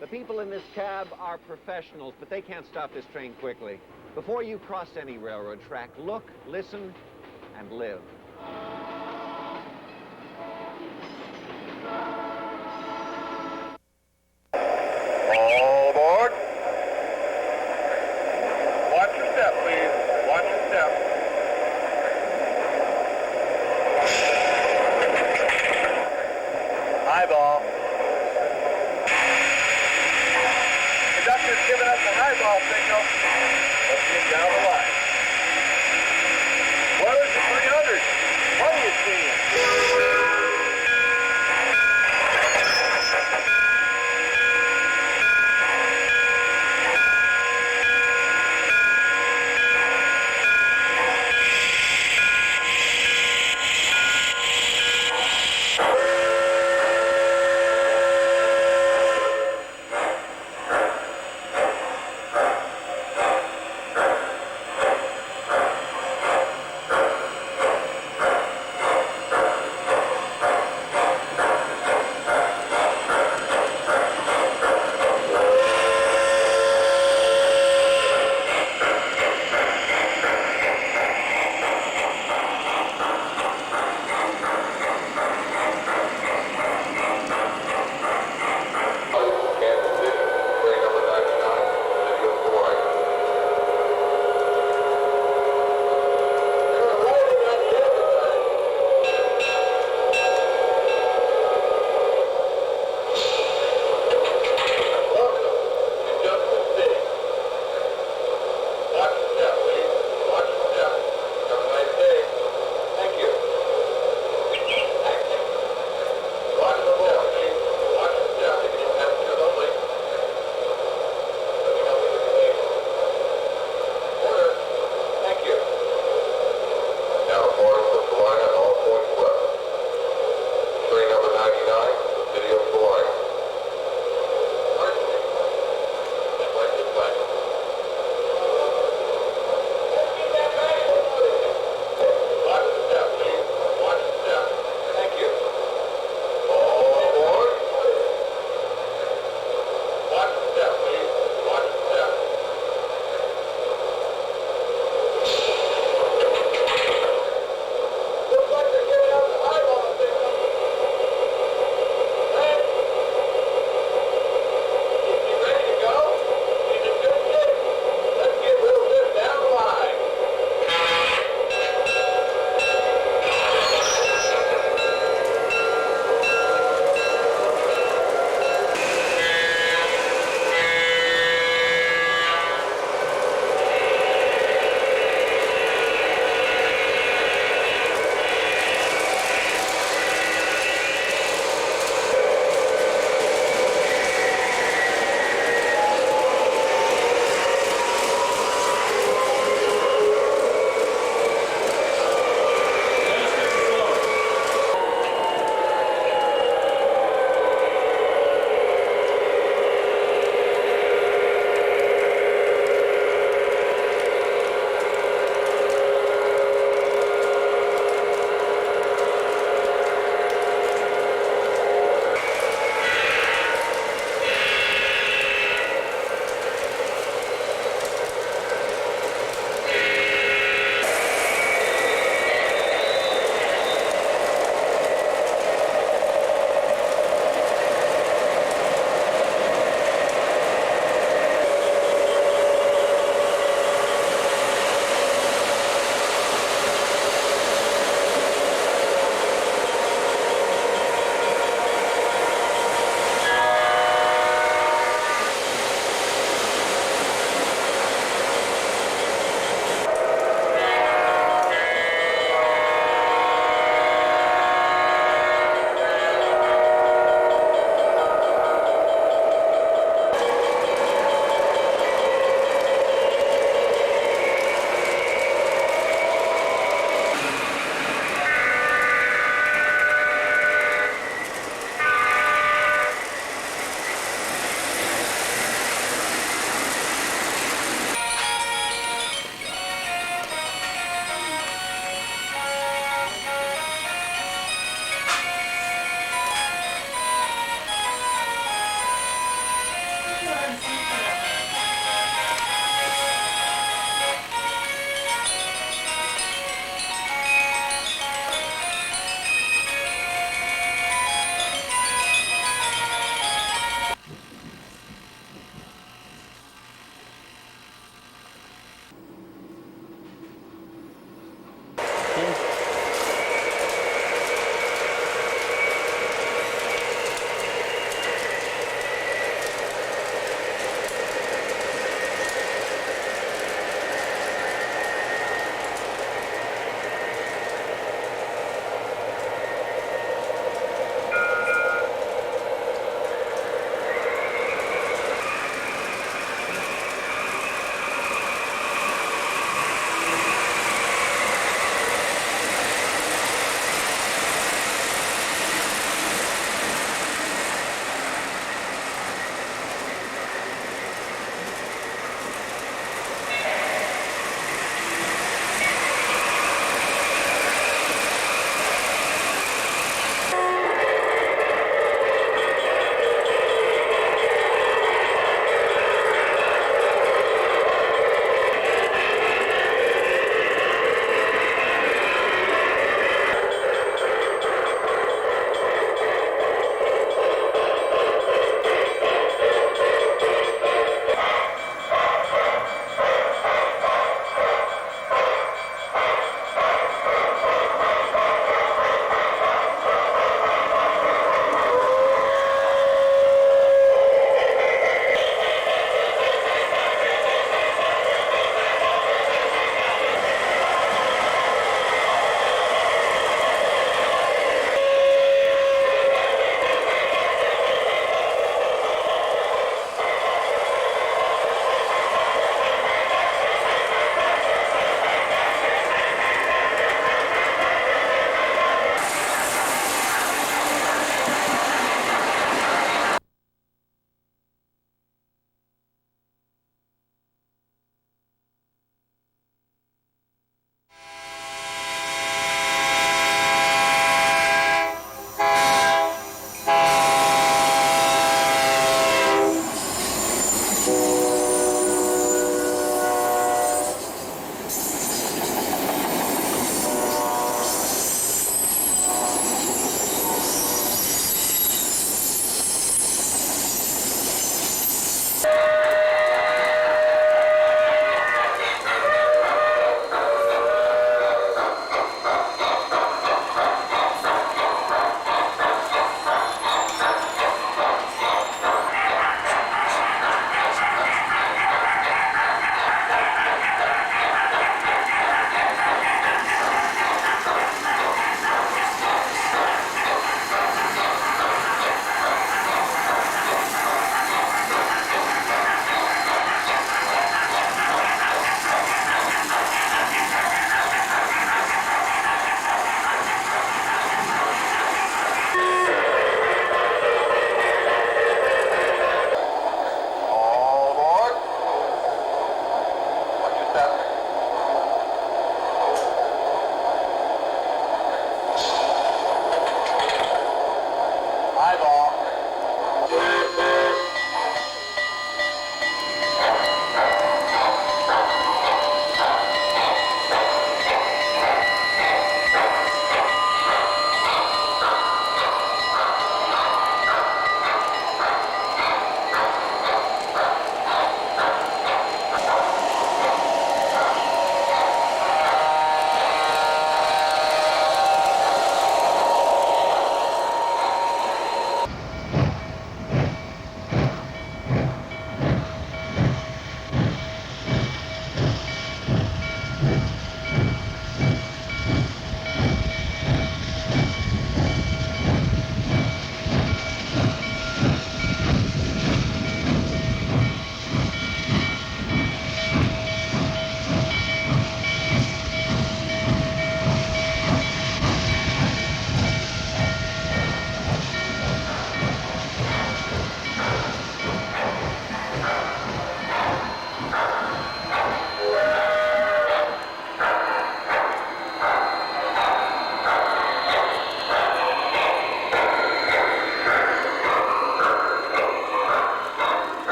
[SPEAKER 5] The people in this cab are professionals, but they can't stop this train quickly. Before you cross any railroad track, look, listen, and live.
[SPEAKER 1] All aboard. Watch your step, please. Watch your step. High ball. Conductor's giving us a high ball signal. Let's get down the line. What is the 300? What are you seeing?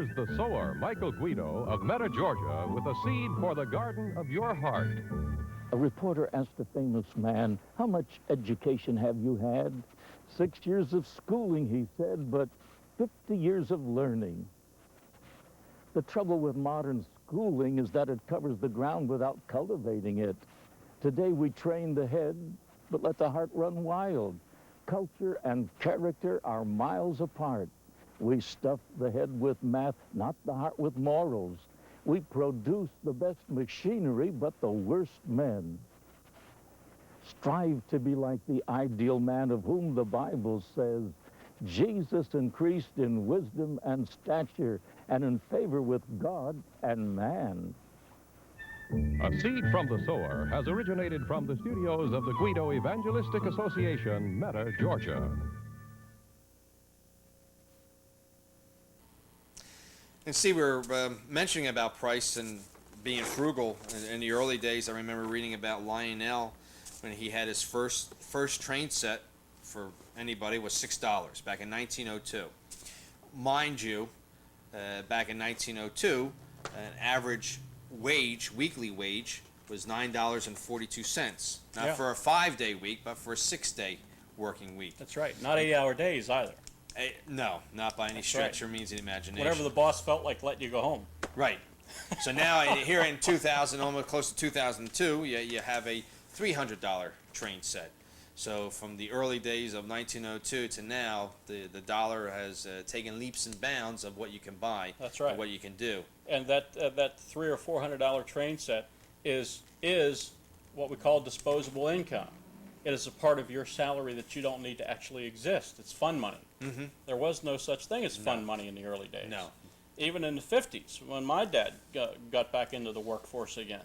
[SPEAKER 6] Here's the sower, Michael Guido of Meta, Georgia, with a seed for the garden of your heart.
[SPEAKER 7] A reporter asked a famous man, "How much education have you had?" 6 years of schooling, he said, but 50 years of learning. The trouble with modern schooling is that it covers the ground without cultivating it. Today we train the head, but let the heart run wild. Culture and character are miles apart. We stuff the head with math, not the heart with morals. We produce the best machinery, but the worst men. Strive to be like the ideal man of whom the Bible says, Jesus increased in wisdom and stature and in favor with God and man.
[SPEAKER 6] A seed from the sower has originated from the studios of the Guido Evangelistic Association, Meta, Georgia.
[SPEAKER 2] And see, we're mentioning about price and being frugal. In the early days, I remember reading about Lionel when he had his first train set for anybody was $6 back in 1902. Mind you, back in 1902, an average wage, weekly wage, was $9.42. Not
[SPEAKER 3] Yeah.
[SPEAKER 2] for a 5-day week, but for a 6-day working week.
[SPEAKER 3] That's right. Not 8-hour days either.
[SPEAKER 2] No, not by any
[SPEAKER 3] That's
[SPEAKER 2] stretch
[SPEAKER 3] right.
[SPEAKER 2] or means of the imagination.
[SPEAKER 3] Whatever the boss felt like letting you go home.
[SPEAKER 2] Right. So now here in 2000, almost close to 2002, you have a $300 train set. So from the early days of 1902 to now, the dollar has taken leaps and bounds of what you can buy.
[SPEAKER 3] That's right.
[SPEAKER 2] And what you can do.
[SPEAKER 3] And that $300 or $400 train set is what we call disposable income. It is a part of your salary that you don't need to actually exist. It's fun money.
[SPEAKER 2] Mm-hmm.
[SPEAKER 3] There was no such thing as fun money in the early days.
[SPEAKER 2] No.
[SPEAKER 3] Even in the 50s, when my dad got back into the workforce again,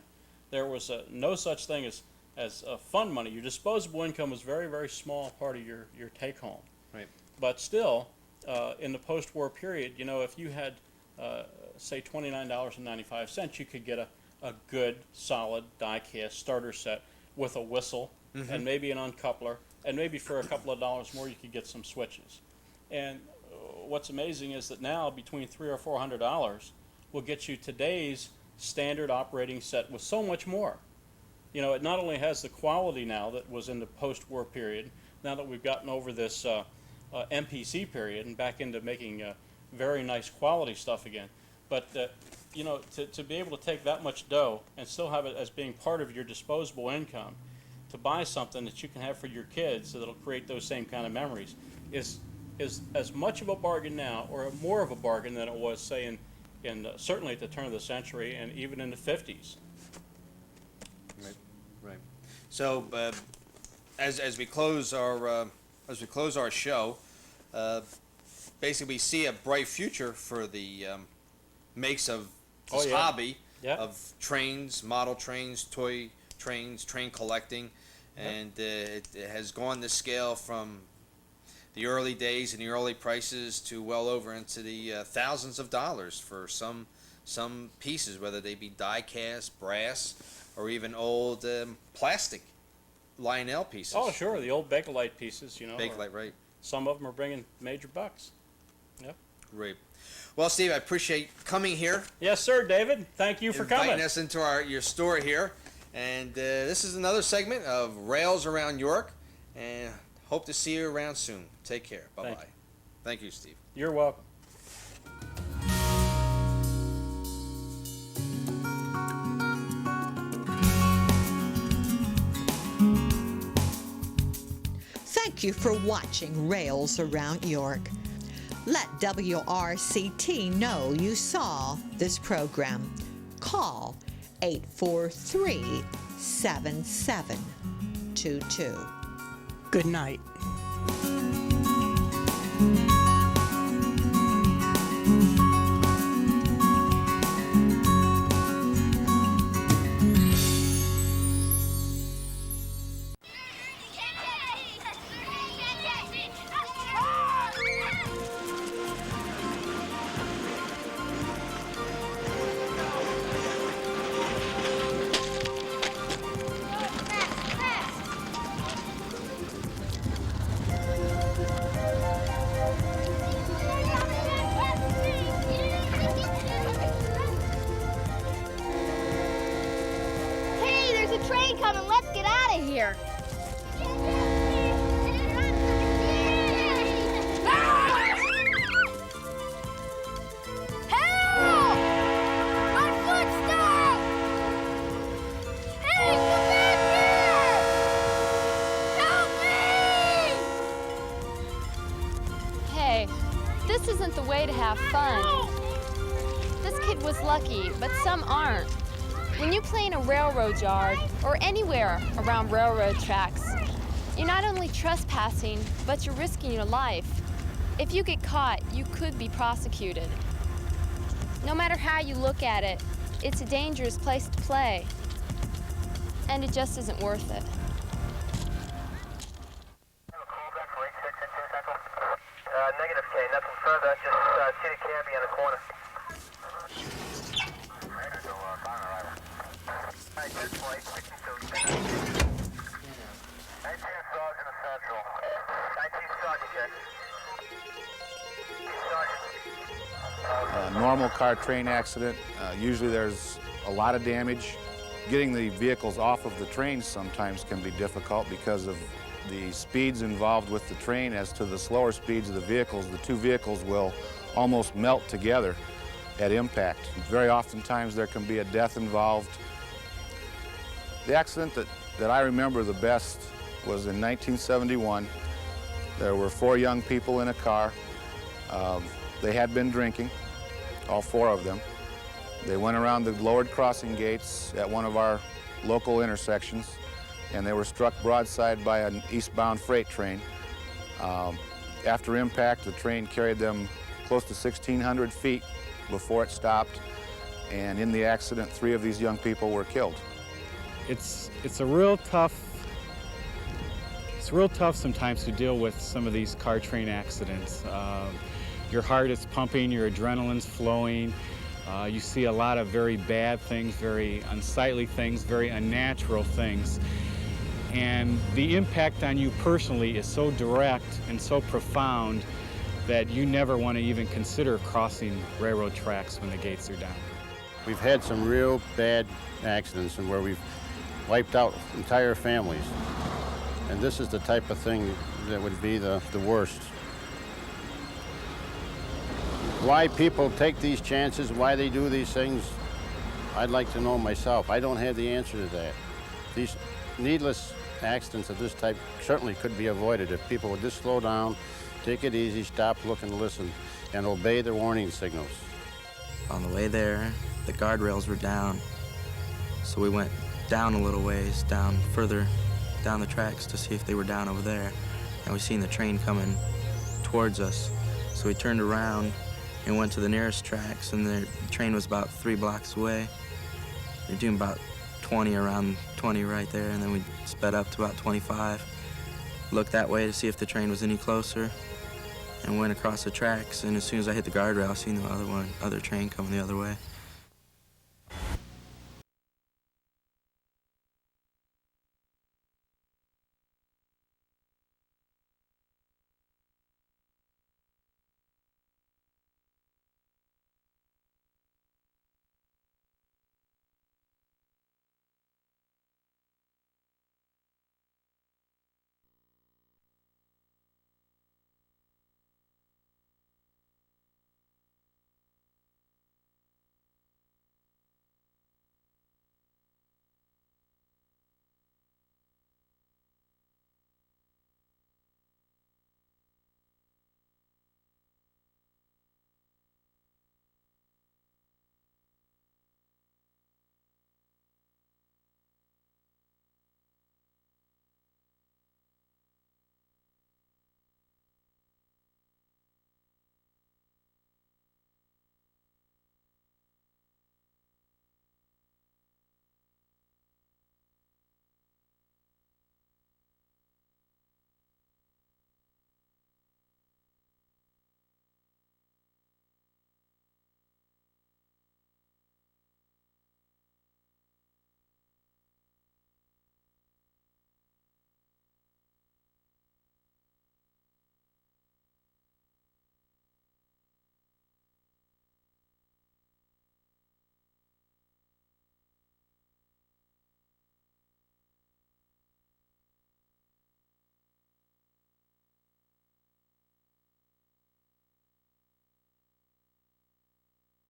[SPEAKER 3] there was no such thing as fun money. Your disposable income was a very, very small part of your take home.
[SPEAKER 2] Right.
[SPEAKER 3] But still, in the post-war period, you know, if you had, say, $29.95, you could get a good, solid die-cast starter set with a whistle and maybe an uncoupler, and maybe for a couple of dollars more you could get some switches. And what's amazing is that now between $300 or $400 will get you today's standard operating set with so much more. You know, it not only has the quality now that was in the post-war period, now that we've gotten over this MPC period and back into making very nice quality stuff again, but you know, to be able to take that much dough and still have it as being part of your disposable income, to buy something that you can have for your kids that'll create those same kind of memories is as much of a bargain now, or more of a bargain than it was, say, in certainly at the turn of the century and even in the 50s.
[SPEAKER 2] Right. So as we close our show, basically we see a bright future for the makes of this hobby of trains, model trains, toy trains, train collecting, and it has gone to scale from the early days and the early prices to well over into the thousands of dollars for some pieces, whether they be die-cast, brass, or even old plastic Lionel pieces.
[SPEAKER 3] Oh, sure, the old Bakelite pieces, you know.
[SPEAKER 2] Bakelite, right.
[SPEAKER 3] Some of them are bringing major bucks. Yep.
[SPEAKER 2] Great. Well, Steve, I appreciate coming here.
[SPEAKER 3] Yes, sir, David. Thank you for coming.
[SPEAKER 2] Inviting us into your store here. And this is another segment of Rails Around York. And hope to see you around soon. Take care. Bye-bye. Thank you, Steve.
[SPEAKER 3] You're welcome.
[SPEAKER 8] Thank you for watching Rails Around York. Let WRCT know you saw this program. Call 843-7722.
[SPEAKER 9] Good night. coming. Let's get out of here. Help! My foot stopped! Hey, come back here! Help me!
[SPEAKER 10] Hey, this isn't the way to have fun. This kid was lucky, but some aren't. When you play in a railroad yard or anywhere around railroad tracks, you're not only trespassing, but you're risking your life. If you get caught, you could be prosecuted. No matter how you look at it, it's a dangerous place to play. And it just isn't worth it.
[SPEAKER 1] Negative K, nothing further. Just see the cabbie on the corner.
[SPEAKER 11] Normal car-train accident, usually there's a lot of damage. Getting the vehicles off of the train sometimes can be difficult because of the speeds involved with the train as to the slower speeds of the vehicles. The two vehicles will almost melt together at impact. Very oftentimes there can be a death involved. The accident that I remember the best was in 1971. There were 4 young people in a car. They had been drinking, all 4 of them. They went around the lowered crossing gates at one of our local intersections, and they were struck broadside by an eastbound freight train. After impact, the train carried them close to 1,600 feet before it stopped, and in the accident, 3 of these young people were killed.
[SPEAKER 12] It's real tough sometimes to deal with some of these car train accidents. Your heart is pumping, your adrenaline's flowing. You see a lot of very bad things, very unsightly things, very unnatural things. And the impact on you personally is so direct and so profound that you never want to even consider crossing railroad tracks when the gates are down.
[SPEAKER 13] We've had some real bad accidents and where we've wiped out entire families. And this is the type of thing that would be the worst. Why people take these chances, why they do these things, I'd like to know myself. I don't have the answer to that. These needless accidents of this type certainly could be avoided if people would just slow down, take it easy, stop, look, and listen, and obey the warning signals.
[SPEAKER 14] On the way there, the guardrails were down, so we went down a little ways, down further down the tracks to see if they were down over there, and we seen the train coming towards us. So we turned around and went to the nearest tracks, and the train was about 3 blocks away. We were doing about 20, around 20 right there, and then we sped up to about 25. Looked that way to see if the train was any closer, and went across the tracks, and as soon as I hit the guardrail, I seen the other train coming the other way.